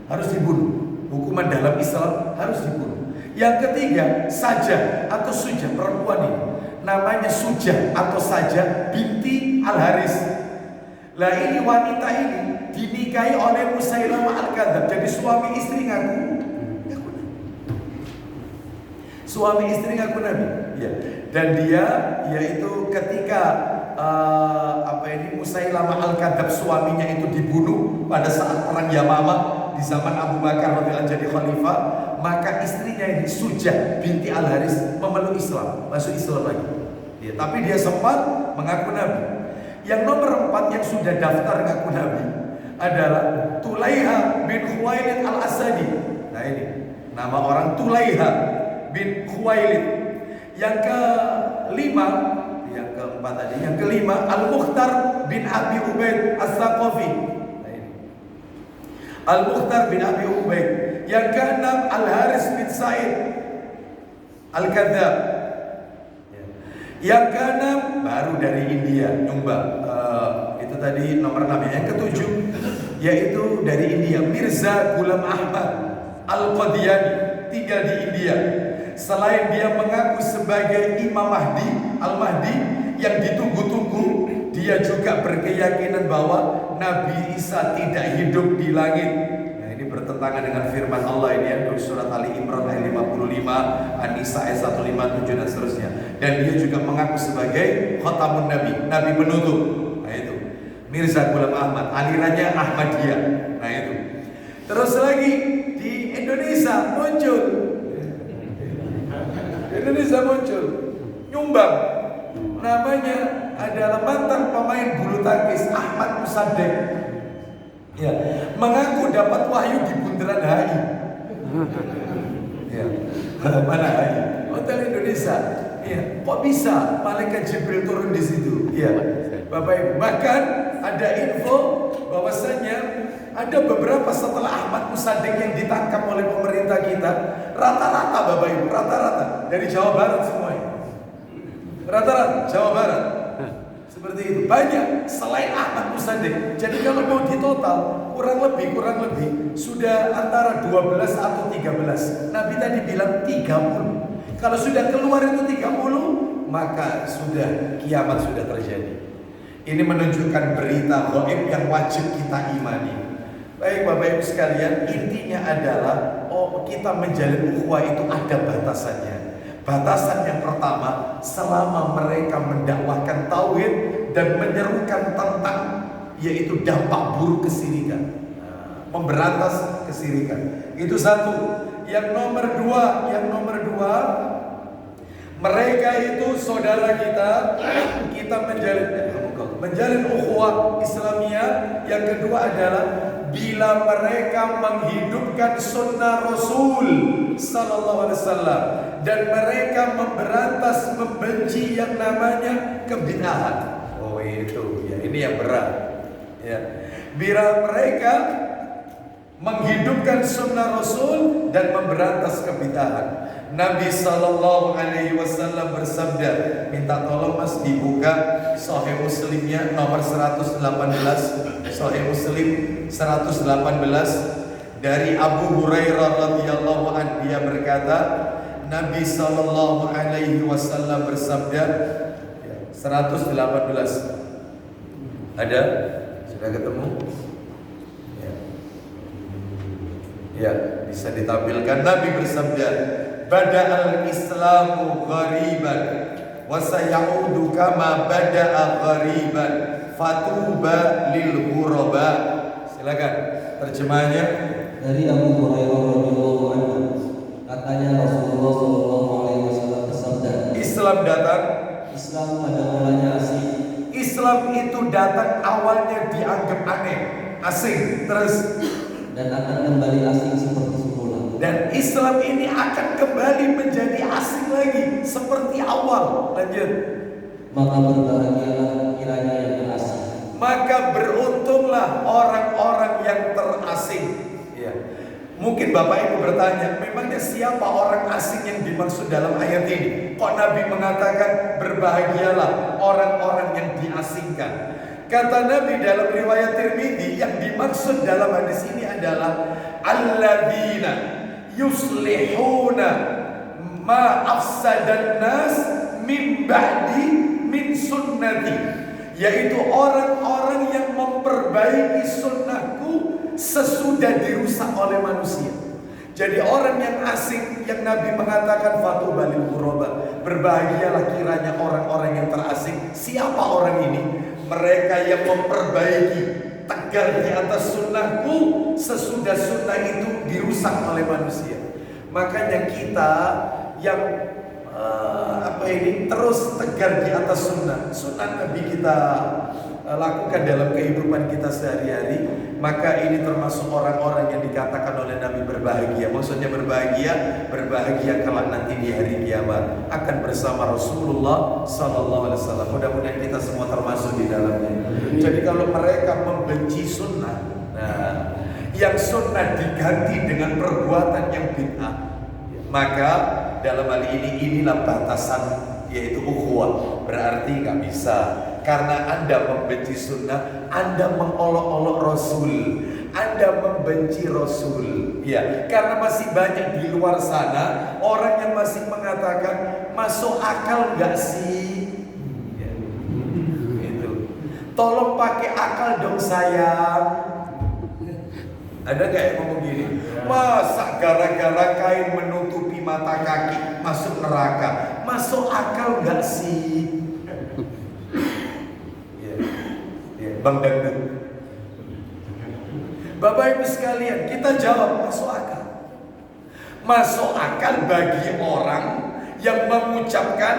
Harus dibunuh. Hukuman dalam Islam harus dibunuh. Yang ketiga, Saja atau Suja, perempuan ini. Namanya Suja atau Saja binti Al-Haris. Lah ini wanita ini dinikahi oleh Musailamah Al-Kadzab. Jadi suami istri ngaku suami istri ngaku nabi. Ya. Dan dia yaitu ketika Musailamah Al-Kadzab suaminya itu dibunuh pada saat perang Yamamah di zaman Abu Bakar radhiyallahu jadi khalifah, maka istrinya ini Suja binti Al-Haris memeluk Islam, masuk Islam lagi. Ya, tapi dia sempat mengaku nabi. Yang nomor 4 yang sudah daftar ngaku nabi adalah Tulaiha bin Khuwailid Al-Asadi. Nah ini nama orang Tulaiha bin Khuwailid. Yang kelima Al-Mukhtar bin Abi Ubaid As-Saqafi. Nah ini Al-Mukhtar bin Abi Ubaid. Yang keenam Al-Haris bin Sa'id Al-Kadzab. Yang keenam baru dari India nyumbang. Itu tadi nomor 6. Yang ketujuh yaitu dari India Mirza Ghulam Ahmad Al-Qadiani, tinggal di India. Selain dia mengaku sebagai Imam Mahdi Al-Mahdi yang ditunggu-tunggu, dia juga berkeyakinan bahwa Nabi Isa tidak hidup di langit. Nah, ini bertentangan dengan firman Allah ini ya, dari surat Ali Imran ayat 55, An-Nisa ayat 157 dan seterusnya. Dan dia juga mengaku sebagai Khatamun Nabi, Nabi penutup. Nah itu Mirza Ghulam Ahmad, alirannya Ahmadiyah. Nah itu. Terus lagi di Indonesia muncul nyumbang, namanya adalah mantan pemain bulu tangkis Ahmad Musaddiq. Ya, mengaku dapat wahyu di bundaran HI. Ya, mana HI? Hotel Indonesia. bisa? Ya, kok bisa malaikat Jibril turun di situ? Ya, Bapak Ibu. Bahkan ada info bahwasanya ada beberapa setelah Ahmad Musaddiq yang ditangkap oleh pemerintah kita, rata-rata Bapak Ibu, rata-rata dari Jawa Barat semuanya. Rata-rata Jawa Barat. Seperti itu. Banyak selain Ahmad Musaddiq. Jadi kalau mau ditotal kurang lebih sudah antara 12 atau 13. Nabi tadi bilang 30. Kalau sudah keluar itu 30, maka sudah kiamat sudah terjadi. Ini menunjukkan berita gaib yang wajib kita imani. Baik Bapak Ibu sekalian, intinya adalah kita menjalin ukhuwah itu ada batasannya. Batasan yang pertama, selama mereka mendakwahkan tauhid dan menyerukan tentang yaitu dampak buruk kesyirikan, memberantas kesyirikan. Itu satu. Yang nomor dua, mereka itu saudara kita menjalin ukhuwah Islamiyah. Yang kedua adalah bila mereka menghidupkan sunnah Rasul Sallallahu Alaihi Wasallam dan mereka membenci yang namanya kebid'ahan. Oh itu ya, ini yang berat ya. Bila mereka menghidupkan sunnah Rasul dan memberantas kebid'ahan. Nabi Sallallahu Alaihi Wasallam bersabda, minta tolong Mas dibuka Sahih Muslimnya nomor 118, Sahih Muslim 118 dari Abu Hurairah radhiyallahu anhu, dia berkata, Nabi Sallallahu Alaihi Wasallam bersabda, 118 ada? Sudah ketemu? Ya, bisa ditampilkan. Nabi bersabda, bada'al Islamu ghariban wa sayaudu kama bada'a ghariban fatuba lil ghuraba. Silakan terjemahnya. Dari Abu Hurairah radhiyallahu anhu, katanya Rasulullah sallallahu alaihi wasallam bersabda, Islam pada mulanya asing. Islam itu datang awalnya dianggap aneh, asing, terus dan akan kembali asing seperti semula. Dan Islam ini akan kembali menjadi asing lagi seperti awal. Lanjut. Maka berbahagialah kiranya yang terasing. Maka beruntunglah orang-orang yang terasing. Ya. Mungkin Bapak Ibu bertanya, memangnya siapa orang asing yang dimaksud dalam ayat ini? Kok Nabi mengatakan berbahagialah orang-orang yang diasingkan? Kata Nabi dalam riwayat Tirmidzi, yang dimaksud dalam hadis ini adalah alladzina yuslihuna ma afsadan nas min ba'di min sunnati, yaitu orang-orang yang memperbaiki sunnahku sesudah dirusak oleh manusia. Jadi orang yang asing yang Nabi mengatakan fatuba lil ghuraba, berbahagialah kiranya orang-orang yang terasing. Siapa orang ini? Mereka yang memperbaiki, tegar di atas sunnahku sesudah sunnah itu dirusak oleh manusia. Makanya kita yang terus tegar di atas sunnah Nabi kita lakukan dalam kehidupan kita sehari-hari, maka ini termasuk orang-orang yang dikatakan oleh Nabi berbahagia. Maksudnya berbahagia kelak nanti di hari kiamat akan bersama Rasulullah Sallallahu Alaihi Wasallam. Mudah-mudahan kita semua termasuk di dalamnya. Jadi kalau mereka membenci sunnah, yang sunnah diganti dengan perbuatan yang bid'ah, maka dalam hal ini inilah batasan, yaitu ukhuwah. Berarti nggak bisa. Karena Anda membenci sunnah, Anda mengolok-olok Rasul, Anda membenci Rasul. Ya, karena masih banyak di luar sana orang yang masih mengatakan masuk akal nggak sih? Ya, gitu. Tolong pakai akal dong sayang. Ada nggak yang ngomong gini? Masa gara-gara kain menutupi mata kaki masuk neraka? Masuk akal nggak sih? Bang Dangdut. Bapak Ibu sekalian, kita jawab masuk akal. Masuk akal bagi orang yang mengucapkan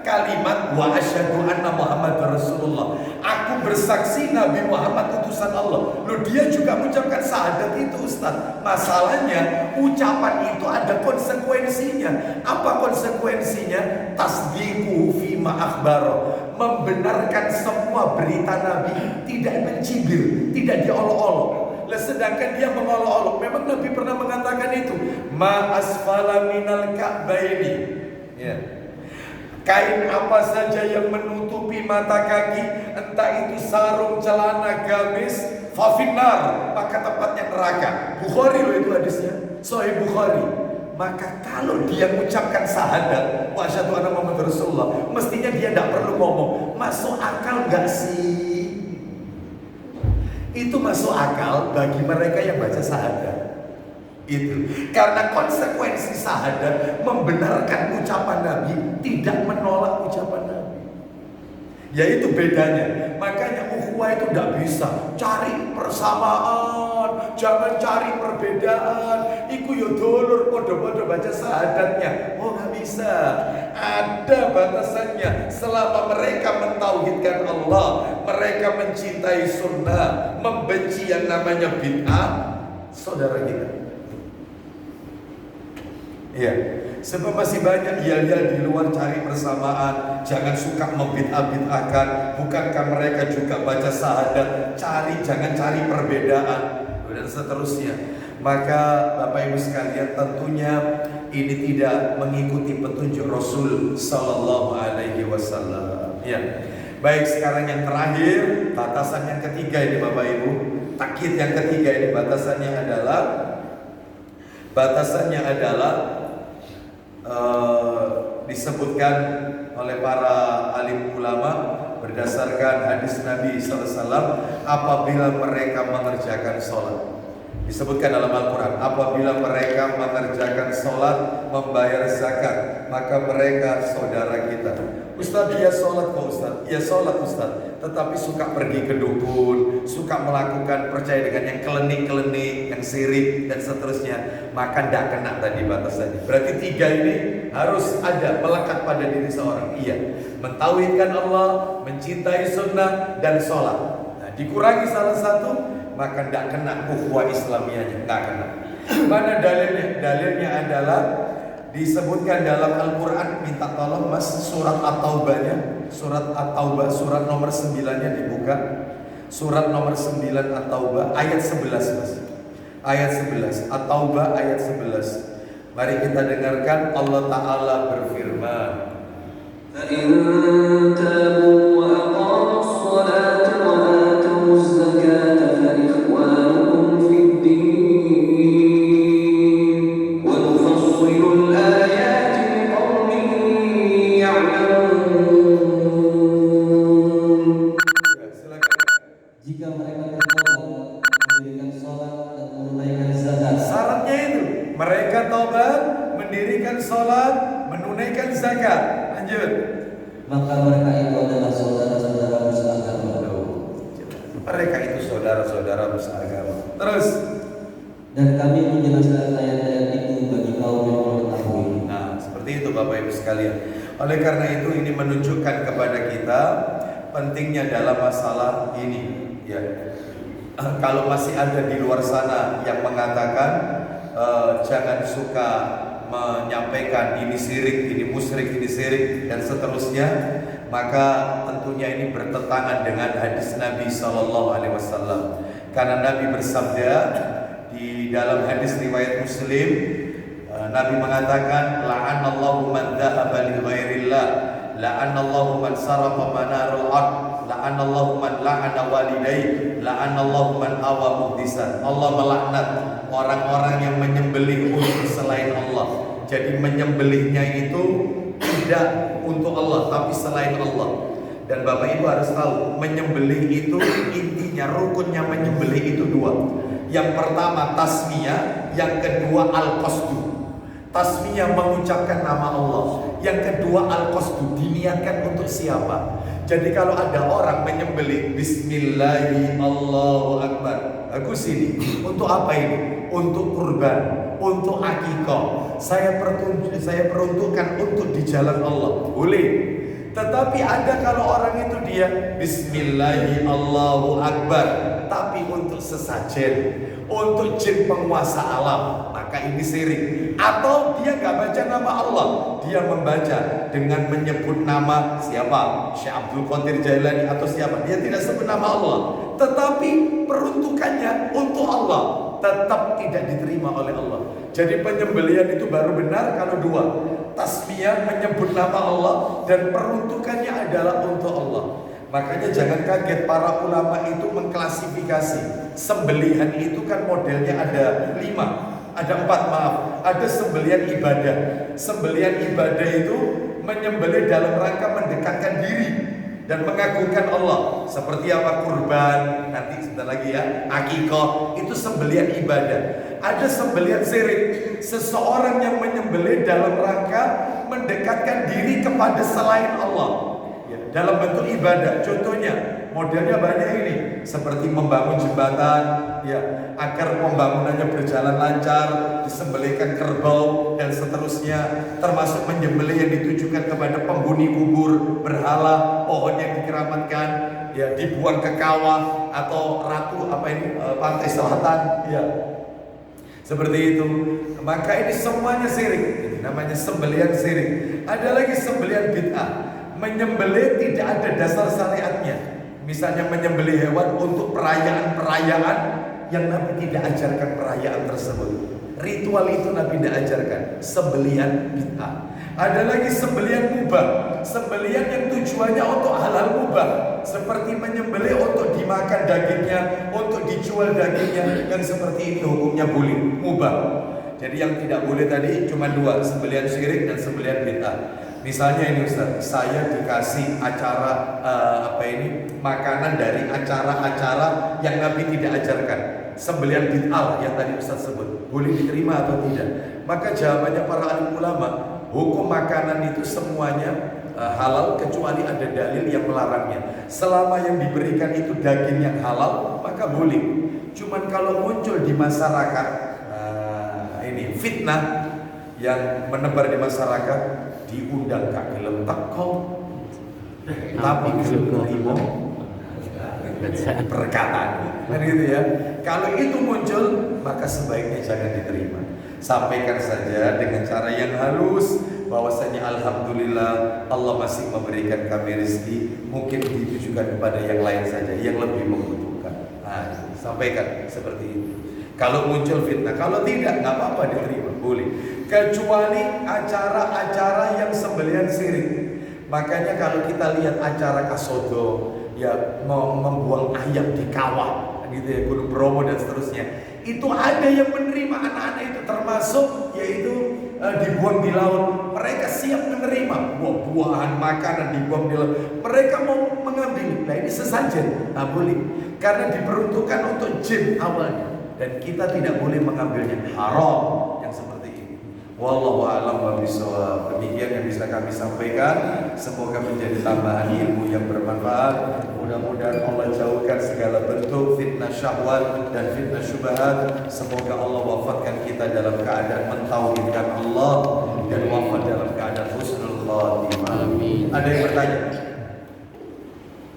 kalimat wa asyhadu anna Muhammadar Rasulullah. Aku bersaksi Nabi Muhammad utusan Allah. Loh, dia juga mengucapkan syahadat itu, Ustaz. Masalahnya ucapan itu ada konsekuensinya. Apa konsekuensinya? Tasdiqu fima akhbaro. Membenarkan semua berita Nabi, tidak mencibir, tidak diolok-olok. Sedangkan dia mengolok-olok. Memang Nabi pernah mengatakan itu, ma asfala minal ka'baini, ya. Kain apa saja yang menutupi mata kaki, entah itu sarung, celana, gamis, fafinar, maka tempatnya neraka. Bukhari loh itu hadisnya, Sahih Bukhari. Maka kalau dia mengucapkan syahadat wa asyhadu anna Muhammadar Rasulullah, mestinya dia tidak perlu ngomong. Masuk akal gak sih? Itu masuk akal bagi mereka yang baca syahadat. Itu karena konsekuensi syahadat membenarkan ucapan Nabi, tidak menolak ucapan Nabi. Yaitu bedanya. Makanya ukhuwah itu tidak bisa cari persamaan, jangan cari perbedaan. Iku yo dulur podo-podo baca syahadatnya. Oh, nggak bisa. Ada batasannya. Selama mereka mentauhidkan Allah, mereka mencintai sunnah, membenci yang namanya bid'ah, saudara kita. Iya, sebab masih banyak yel-yel di luar cari persamaan, jangan suka membid'ah-bid'ahkan. Bukankah mereka juga baca syahadat? Jangan cari perbedaan, dan seterusnya. Maka Bapak Ibu sekalian, tentunya ini tidak mengikuti petunjuk Rasul Sallallahu Alaihi Wasallam. Ya, baik, sekarang yang terakhir, batasan yang ketiga ini Bapak Ibu, takkid yang ketiga ini batasannya adalah disebutkan oleh para alim ulama berdasarkan hadis Nabi SAW, apabila mereka mengerjakan sholat. Disebutkan dalam Al-Quran, apabila mereka mengerjakan sholat, membayar zakat, maka mereka saudara kita. Ustaz, dia sholat kok Ustaz? Iya sholat Ustaz, tetapi suka pergi ke dukun, suka melakukan percaya dengan yang kelenik-kelenik, yang sirik dan seterusnya, maka tidak kena tadi batasannya. Berarti tiga ini harus ada, melekat pada diri seorang. Iya, mentauhidkan Allah, mencintai sunnah dan sholat. Nah, dikurangi salah satu, maka tidak kena ukhuwah Islamiyahnya, tidak kena. Mana dalilnya? Dalilnya adalah disebutkan dalam Al-Quran. Minta tolong Mas, surat At-Taubahnya, surat At-Taubah, surat nomor 9-nya dibuka. Surat nomor 9 At-Taubah ayat 11 Mas. Ayat 11, At-Taubah ayat 11. Mari kita dengarkan. Allah Ta'ala berfirman, فَإِن تَابُوا وَأَقَامُوا الصَّلَاةَ وَآتَوُا الزَّكَاةَ فَإِخْوَانُكُمْ فِي الدِّينِ وَنُفَصِّلُ الْآيَاتِ لِقَوْمٍ يَعْلَمُونَ. Jika mereka bertobat, mendirikan sholat dan menunaikan zakat. Syaratnya itu mereka taubat, mendirikan sholat, menunaikan zakat. Lanjut. Maka mereka itu adalah saudara-saudara seagama. Mereka itu saudara-saudara seagama. Terus. Dan kami menjelaskan ayat-ayat itu bagi kaum yang mengetahui. Nah, seperti itu Bapak Ibu sekalian. Oleh karena itu ini menunjukkan kepada kita pentingnya dalam masalah ini, ya. Kalau masih ada di luar sana yang mengatakan jangan suka menyampaikan ini syirik, ini musyrik, ini syirik dan seterusnya, maka tentunya ini bertentangan dengan hadis Nabi SAW. Karena Nabi bersabda di dalam hadis riwayat Muslim, Nabi mengatakan, la'anallahu man dhahaba li ghairillah, la'anallahu man sarafa manarul ard, la'anallahu man la'ana walidayhi, la'anallahu man awa muhdisan. Allah melaknat orang-orang yang menyembelih untuk selain Allah. Jadi menyembelihnya itu tidak untuk Allah tapi selain Allah. Dan Bapak Ibu harus tahu, menyembelih itu intinya, rukunnya menyembelih itu dua. Yang pertama tasmiyah, yang kedua al-qasdu. Tasmiyah mengucapkan nama Allah, yang kedua al-qasdu, diniatkan untuk siapa. Jadi kalau ada orang menyembelih Bismillahi Allahu Akbar, aku sini untuk apa ini? Untuk kurban, untuk akikah. Saya peruntukkan untuk di jalan Allah, boleh. Tetapi ada kalau orang itu dia Bismillahi Allahu Akbar, tapi untuk sesajen, untuk jin penguasa alam, maka ini syirik. Atau dia gak baca nama Allah, dia membaca dengan menyebut nama siapa, Syekh Abdul Qadir Jailani atau siapa, dia tidak sebut nama Allah, tetapi peruntukannya untuk Allah, tetap tidak diterima oleh Allah. Jadi penyembelihan itu baru benar kalau dua, tasmiyah menyebut nama Allah dan peruntukannya adalah untuk Allah. Makanya jangan kaget, para ulama itu mengklasifikasi sembelihan itu kan modelnya ada 4, maaf. Ada sembelihan ibadah. Sembelihan ibadah itu menyembelih dalam rangka mendekatkan diri dan mengagungkan Allah. Seperti apa? Kurban, nanti sebentar lagi ya, akikah, itu sembelihan ibadah. Ada sembelihan syirik, seseorang yang menyembelih dalam rangka mendekatkan diri kepada selain Allah dalam bentuk ibadah. Contohnya modelnya banyak ini, seperti membangun jembatan ya, agar pembangunannya berjalan lancar, disembelihkan kerbau dan seterusnya, termasuk menyembelih yang ditujukan kepada penghuni kubur, berhala, pohon yang dikeramatkan ya, dibuang ke kawah atau ratu pantai selatan ya, seperti itu. Maka ini semuanya syirik, ini namanya sembelihan syirik. Ada lagi sembelihan bid'ah, menyembelih tidak ada dasar syariatnya. Misalnya menyembelih hewan untuk perayaan-perayaan yang Nabi tidak ajarkan perayaan tersebut. Ritual itu Nabi tidak ajarkan, sembelihan bid'ah. Ada lagi sembelihan mubah, sembelihan yang tujuannya untuk halal mubah, seperti menyembelih untuk dimakan dagingnya, untuk dijual dagingnya, yang seperti ini hukumnya boleh, mubah. Jadi yang tidak boleh tadi cuma dua, sembelihan syirik dan sembelihan bid'ah. Misalnya ini Ustaz, saya dikasih acara makanan dari acara-acara yang Nabi tidak ajarkan, sembelihan bid'ah yang tadi Ustaz sebut, boleh diterima atau tidak? Maka jawabannya para alim ulama, hukum makanan itu semuanya halal kecuali ada dalil yang melarangnya. Selama yang diberikan itu daging yang halal, maka boleh. Cuman kalau muncul di masyarakat ini fitnah yang menebar di masyarakat, diundang Kak gelem teko tapi gelem nerimo perkataan kan gitu ya. Kalau itu muncul, maka sebaiknya jangan diterima. Sampaikan saja dengan cara yang halus bahwasanya alhamdulillah Allah masih memberikan kami rezeki, mungkin ditujukan kepada yang lain saja yang lebih membutuhkan. Nah, sampaikan seperti itu. Kalau muncul fitnah, kalau tidak, nggak apa-apa, diterima, boleh. Kecuali acara-acara yang sembelihan syirik. Makanya kalau kita lihat acara kasodo, ya membuang ayam di kawah, gitu ya, Gunung Bromo dan seterusnya, itu ada yang menerima anak-anak itu, termasuk yaitu dibuang di laut. Mereka siap menerima buah-buahan, makanan dibuang di laut. Mereka mau mengambil, nah ini sesajen, nah boleh, karena diperuntukkan untuk jin awalnya. Dan kita tidak boleh mengambilnya, haram yang seperti ini. Wallahu a'lam bishawab. Demikian yang bisa kami sampaikan. Semoga menjadi tambahan ilmu yang bermanfaat. Mudah-mudahan Allah jauhkan segala bentuk fitnah syahwat dan fitnah syubhat. Semoga Allah wafatkan kita dalam keadaan mentauhidkan Allah dan wafat dalam keadaan husnul khatimah. Ada yang bertanya?